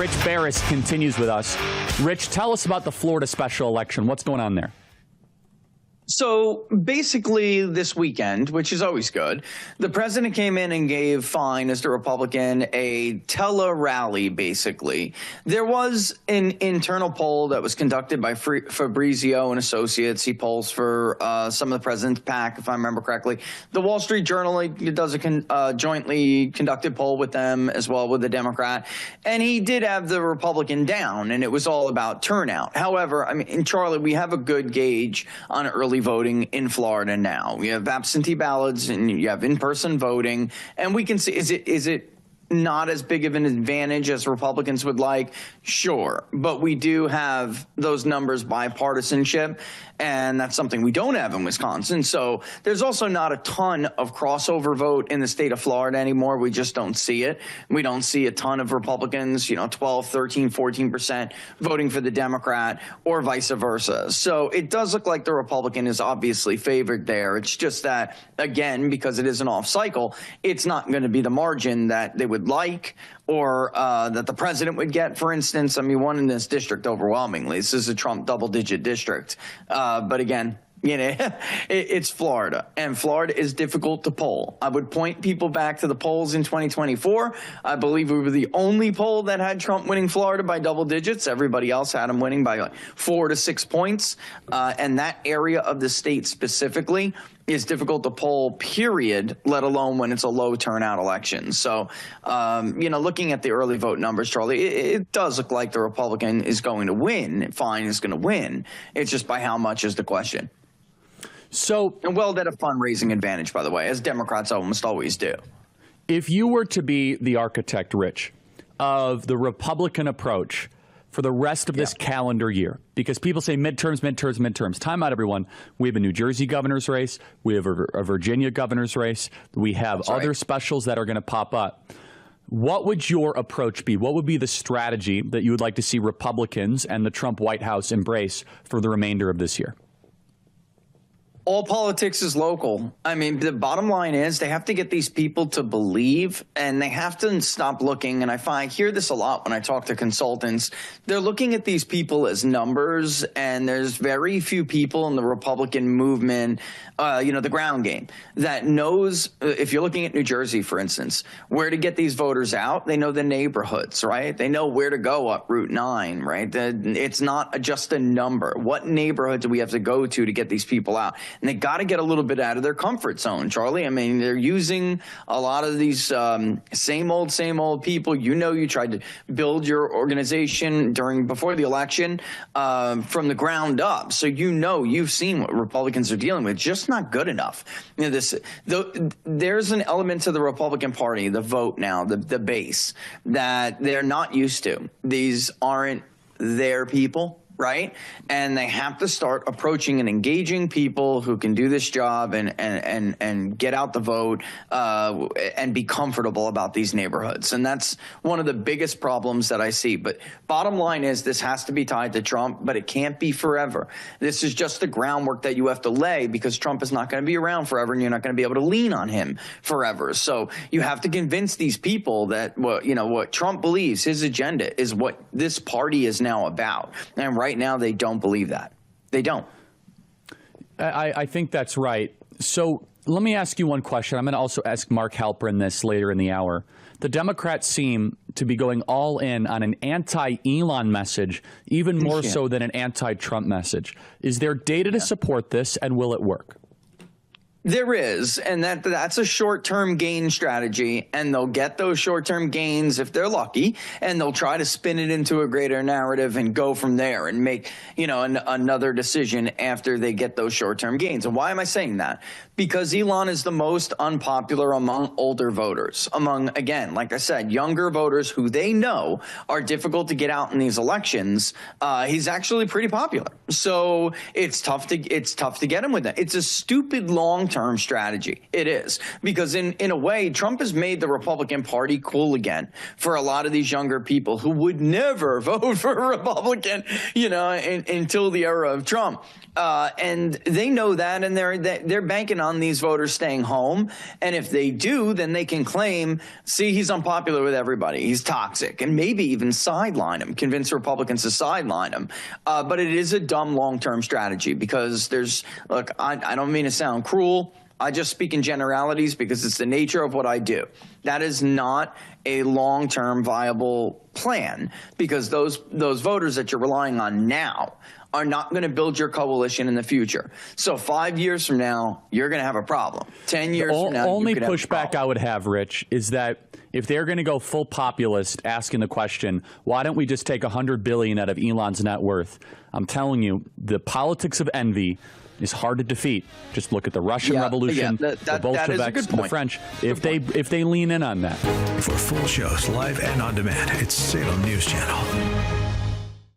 Rich Barris continues with us. Rich, tell us about the Florida special election. What's going on there? So basically this weekend, which is always good, the president came in and gave Fine, as the Republican, a tele-rally, basically. There was an internal poll that was conducted by Fabrizio and Associates. He polls for some of the president's PAC, if I remember correctly. The Wall Street Journal does a jointly conducted poll with them as well, with the Democrat. And he did have the Republican down, and it was all about turnout. However, I mean, Charlie, we have a good gauge on early voting in Florida now. We have absentee ballots and you have in-person voting, and we can see, is it not as big of an advantage as Republicans would like? Sure, but we do have those numbers bipartisanship, and that's something we don't have in Wisconsin. So there's also not a ton of crossover vote in the state of Florida anymore. We just don't see it. We don't see a ton of Republicans, 12, 13, 14% voting for the Democrat or vice versa. So it does look like the Republican is obviously favored there. It's just that, again, because it is an off cycle, it's not going to be the margin that they would like or that the president would get, for instance. I mean, won in this district overwhelmingly. This is a Trump double-digit district. But again, it's Florida, and Florida is difficult to poll. I would point people back to the polls in 2024. I believe we were the only poll that had Trump winning Florida by double digits. Everybody else had him winning by like 4 to 6 points. And that area of the state specifically is difficult to poll, period, let alone when it's a low turnout election. So, looking at the early vote numbers, Charlie, it does look like the Republican is going to win. Fine is going to win. It's just by how much is the question. So, and well, that a fundraising advantage, by the way, as Democrats almost always do. If you were to be the architect, Rich, of the Republican approach for the rest of this calendar year, because people say midterms. Time out, everyone. We have a New Jersey governor's race. We have a Virginia governor's race. We have other specials that are going to pop up. What would your approach be? What would be the strategy that you would like to see Republicans and the Trump White House embrace for the remainder of this year? All politics is local. I mean, the bottom line is they have to get these people to believe, and they have to stop looking. And I hear this a lot when I talk to consultants. They're looking at these people as numbers, and there's very few people in the Republican movement, the ground game, that knows, if you're looking at New Jersey, for instance, where to get these voters out. They know the neighborhoods, right? They know where to go up Route 9, right? It's not just a number. What neighborhood do we have to go to get these people out? And they got to get a little bit out of their comfort zone, Charlie. I mean, they're using a lot of these same old people. You tried to build your organization before the election from the ground up. So you've seen what Republicans are dealing with. Just not good enough. There's an element to the Republican Party, the vote now, the base, that they're not used to. These aren't their people. Right? And they have to start approaching and engaging people who can do this job and get out the vote and be comfortable about these neighborhoods. And that's one of the biggest problems that I see. But bottom line is this has to be tied to Trump, but it can't be forever. This is just the groundwork that you have to lay, because Trump is not going to be around forever, and you're not going to be able to lean on him forever. So you have to convince these people that what Trump believes, his agenda, is what this party is now about. And right now, they don't believe that. They don't. I think that's right. So let me ask you one question. I'm going to also ask Mark Halperin this later in the hour. The Democrats seem to be going all in on an anti-Elon message, even more so than an anti-Trump message. Is there data to support this, and will it work? There is, and that's a short-term gain strategy, and they'll get those short-term gains if they're lucky, and they'll try to spin it into a greater narrative and go from there and make, another decision after they get those short-term gains. And why am I saying that? Because Elon is the most unpopular among older voters, among, again, like I said, younger voters who they know are difficult to get out in these elections. He's actually pretty popular, so it's tough to get him with that. It's a stupid long long-term strategy. It is. Because in a way, Trump has made the Republican Party cool again for a lot of these younger people who would never vote for a Republican, until the era of Trump. And they know that, and they're banking on these voters staying home. And if they do, then they can claim, see, he's unpopular with everybody. He's toxic, and maybe even sideline him, convince Republicans to sideline him. But it is a dumb long-term strategy because I don't mean to sound cruel. I just speak in generalities because it's the nature of what I do. That is not a long-term viable plan because those voters that you're relying on now are not going to build your coalition in the future. So 5 years from now, you're going to have a problem. 10 years from now, only you could have a pushback problem. I would have, Rich, is that if they're going to go full populist, asking the question, why don't we just take $100 billion out of Elon's net worth? I'm telling you, the politics of envy is hard to defeat. Just look at the Russian Revolution, the Bolsheviks, and the French. If they lean in on that. For full shows, live and on demand, it's Salem News Channel.